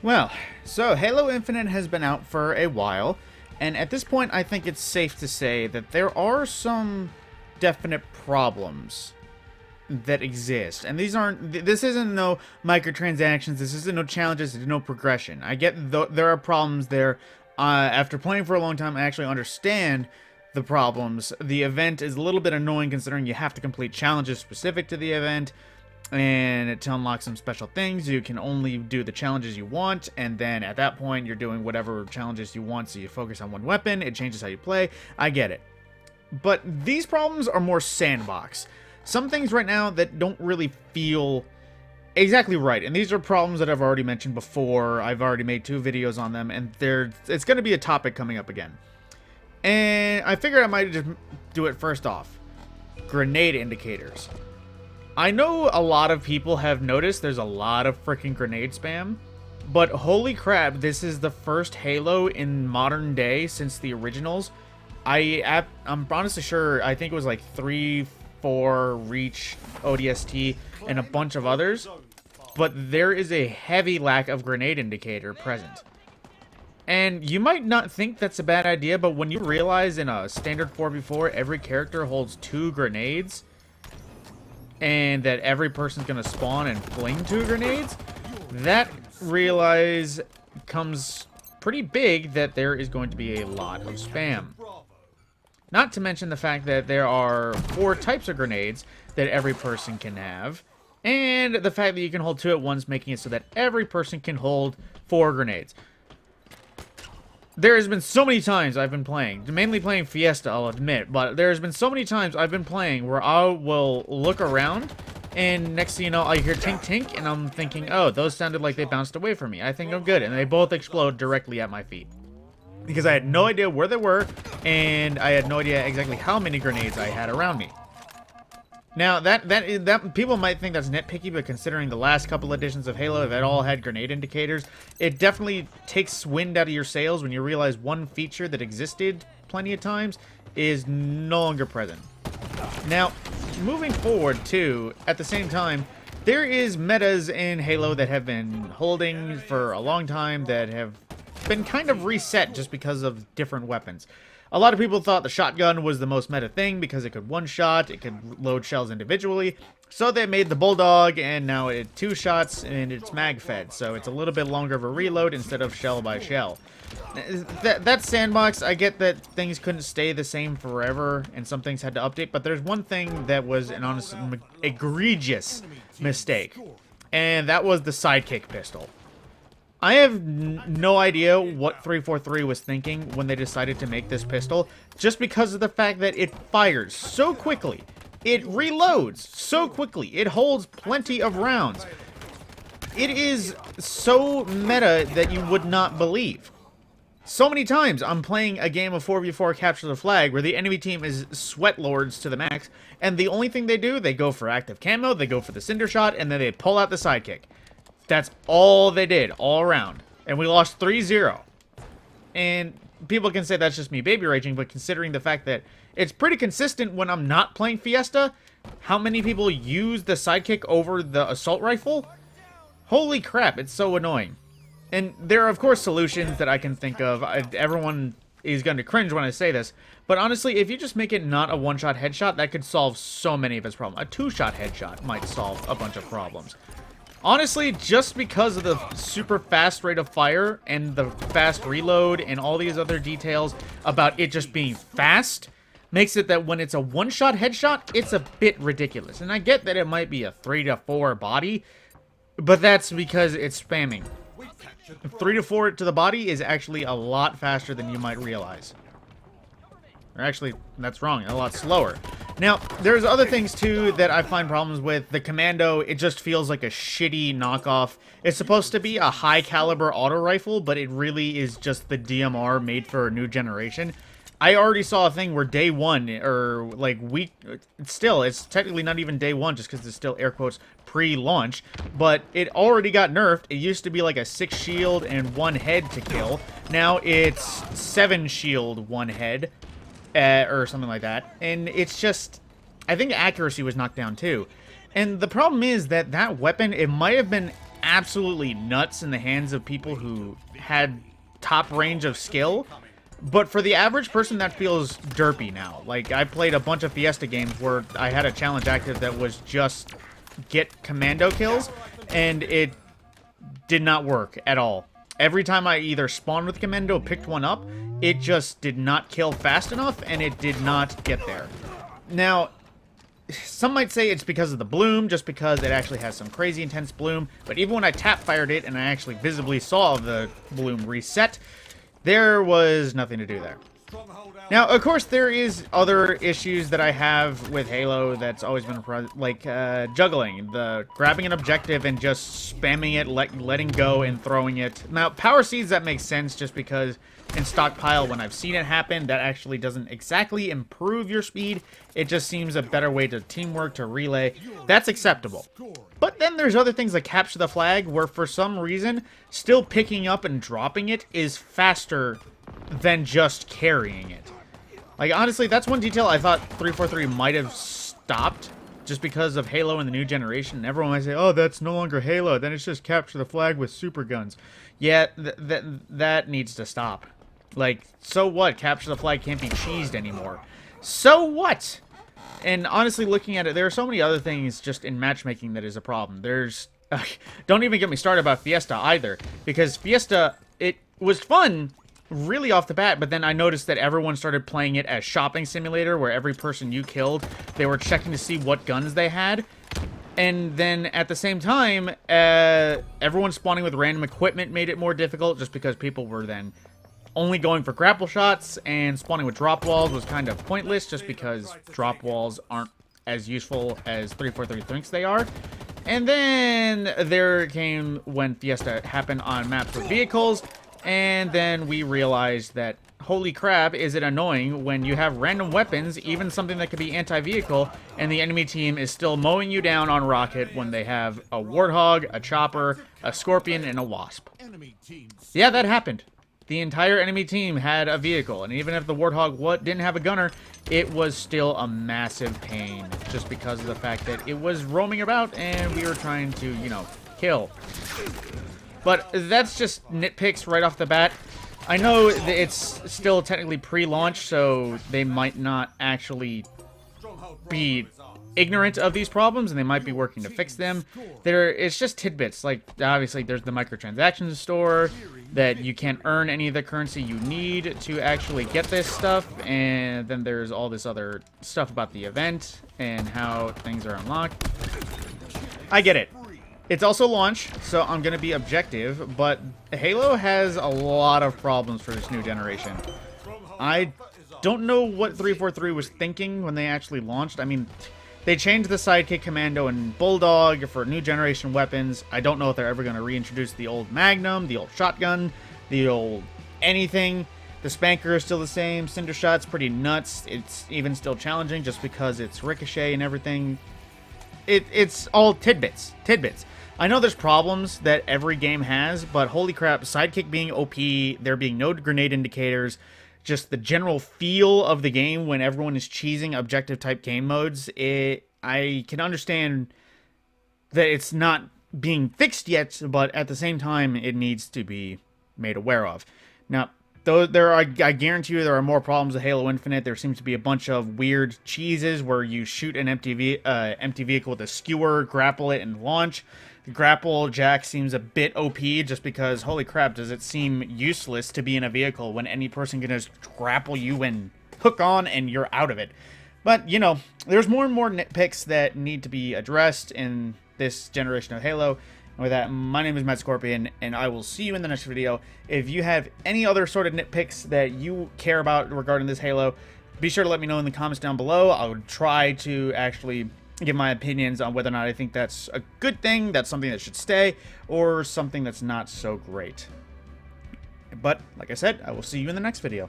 Well, so Halo Infinite has been out for a while, and at this point I think it's safe to say that there are some definite problems that exist. And this isn't no microtransactions, this isn't no challenges, there's no progression. I get there are problems there. After playing for a long time, I actually understand the problems. The event is a little bit annoying considering you have to complete challenges specific to the event. And to unlock some special things, you can only do the challenges you want, and then at that point, you're doing whatever challenges you want, so you focus on one weapon, it changes how you play. I get it. But these problems are more sandbox. Some things right now that don't really feel exactly right, and these are problems that I've already mentioned before. I've already made 2 videos on them, and it's going to be a topic coming up again. And I figured I might just do it first off. Grenade indicators. I know a lot of people have noticed there's a lot of freaking grenade spam, but holy crap, this is the first Halo in modern day since the originals. I'm honestly sure, I think it was like 3, 4, Reach, ODST, and a bunch of others, but there is a heavy lack of grenade indicator present. And you might not think that's a bad idea, but when you realize in a standard 4v4 every character holds 2 grenades, and that every person's gonna spawn and fling 2 grenades, that realize comes pretty big that there is going to be a lot of spam. Not to mention the fact that there are 4 types of grenades that every person can have, and the fact that you can hold 2 at once, making it so that every person can hold 4 grenades. There has been so many times I've been playing, mainly playing Fiesta, I'll admit, but there's been so many times I've been playing where I will look around, and next thing you know, I hear tink tink, and I'm thinking, oh, those sounded like they bounced away from me. I think I'm good, and they both explode directly at my feet. Because I had no idea where they were, and I had no idea exactly how many grenades I had around me. Now, that people might think that's nitpicky, but considering the last couple editions of Halo have all had grenade indicators, it definitely takes wind out of your sails when you realize one feature that existed plenty of times is no longer present. Now, moving forward, too, at the same time, there is metas in Halo that have been holding for a long time that have been kind of reset just because of different weapons. A lot of people thought the shotgun was the most meta thing because it could one-shot, it could load shells individually. So they made the Bulldog, and now it's 2 shots, and it's mag-fed. So it's a little bit longer of a reload instead of shell by shell. That sandbox, I get that things couldn't stay the same forever, and some things had to update. But there's one thing that was an honest, egregious mistake, and that was the sidekick pistol. I have no idea what 343 was thinking when they decided to make this pistol, just because of the fact that it fires so quickly. It reloads so quickly. It holds plenty of rounds. It is so meta that you would not believe. So many times I'm playing a game of 4v4 Capture the Flag where the enemy team is sweat lords to the max, and the only thing they do, they go for active camo, they go for the cinder shot, and then they pull out the sidekick. That's all they did, all around. And we lost 3-0. And people can say that's just me baby raging, but considering the fact that it's pretty consistent when I'm not playing Fiesta, how many people use the sidekick over the assault rifle? Holy crap, it's so annoying. And there are, of course, solutions that I can think of. Everyone is going to cringe when I say this, but honestly, if you just make it not a one-shot headshot, that could solve so many of its problems. A 2-shot headshot might solve a bunch of problems. Honestly, just because of the super fast rate of fire and the fast reload and all these other details about it just being fast, makes it that when it's a one-shot headshot, it's a bit ridiculous. And I get that it might be a 3 to 4 body, but that's because it's spamming. 3 to 4 to the body is actually a lot faster than you might realize. Or actually, that's wrong, a lot slower. Now, there's other things, too, that I find problems with. The Commando, it just feels like a shitty knockoff. It's supposed to be a high-caliber auto rifle, but it really is just the DMR made for a new generation. I already saw a thing where day one, or, like, still, it's technically not even day one, just because it's still, air quotes, pre-launch, but it already got nerfed. It used to be like a 6 shield and 1 head to kill. Now it's 7 shield, 1 head. Or something like that. And it's just, I think accuracy was knocked down too. And the problem is that that weapon, it might have been absolutely nuts in the hands of people who had top range of skill. But for the average person, that feels derpy now. Like, I played a bunch of Fiesta games where I had a challenge active that was just get commando kills, and it did not work at all. Every time I either spawned with commando, picked one up, it just did not kill fast enough, and it did not get there. Now, some might say it's because of the bloom, just because it actually has some crazy intense bloom, but even when I tap-fired it and I actually visibly saw the bloom reset, there was nothing to do there. Now, of course, there is other issues that I have with Halo that's always been, like, juggling. The grabbing an objective and just spamming it, letting go and throwing it. Now, power seeds, that makes sense just because in stockpile, when I've seen it happen, that actually doesn't exactly improve your speed. It just seems a better way to teamwork, to relay. That's acceptable. But then there's other things like capture the flag, where for some reason, still picking up and dropping it is faster than just carrying it. Like, honestly, that's one detail I thought 343 might have stopped just because of Halo in the new generation. And everyone might say, oh, that's no longer Halo, then it's just capture the flag with super guns. Yeah, that needs to stop. Like, so what? Capture the flag can't be cheesed anymore. So what? And honestly, looking at it, there are so many other things just in matchmaking that is a problem. There's... don't even get me started about Fiesta either. Because Fiesta, it was fun really off the bat, but then I noticed that everyone started playing it as shopping simulator, where every person you killed, they were checking to see what guns they had. And then at the same time, everyone spawning with random equipment made it more difficult, just because people were then only going for grapple shots, and spawning with drop walls was kind of pointless, just because drop walls aren't as useful as 343 thinks they are. And then there came when Fiesta happened on maps with vehicles, and then we realized that, holy crap, is it annoying when you have random weapons, even something that could be anti-vehicle, and the enemy team is still mowing you down on rocket when they have a warthog, a chopper, a scorpion, and a wasp. Yeah, that happened. The entire enemy team had a vehicle, and even if the warthog didn't have a gunner, it was still a massive pain, just because of the fact that it was roaming about, and we were trying to, you know, kill. But that's just nitpicks right off the bat. I know that it's still technically pre-launch, so they might not actually be ignorant of these problems, and they might be working to fix them. It's just tidbits. Like, obviously, there's the microtransactions store, that you can't earn any of the currency you need to actually get this stuff, and then there's all this other stuff about the event and how things are unlocked. I get it. It's also launch, so I'm going to be objective, but Halo has a lot of problems for this new generation. I don't know what 343 was thinking when they actually launched. I mean, they changed the Sidekick Commando and Bulldog for new generation weapons. I don't know if they're ever going to reintroduce the old Magnum, the old shotgun, the old anything. The Spanker is still the same. Cinder Shot's pretty nuts. It's even still challenging just because it's ricochet and everything. It's all tidbits. I know there's problems that every game has, but holy crap, Sidekick being OP, there being no grenade indicators, just the general feel of the game when everyone is cheesing objective-type game modes, I can understand that it's not being fixed yet, but at the same time, it needs to be made aware of. Now, though I guarantee you there are more problems with Halo Infinite. There seems to be a bunch of weird cheeses where you shoot an empty vehicle with a skewer, grapple it, and launch. The grapple jack seems a bit OP just because, holy crap, does it seem useless to be in a vehicle when any person can just grapple you and hook on and you're out of it. But, you know, there's more and more nitpicks that need to be addressed in this generation of Halo. And with that, my name is Matt Scorpion, and I will see you in the next video. If you have any other sort of nitpicks that you care about regarding this Halo, be sure to let me know in the comments down below. I would try to actually give my opinions on whether or not I think that's a good thing, that's something that should stay, or something that's not so great. But, like I said, I will see you in the next video.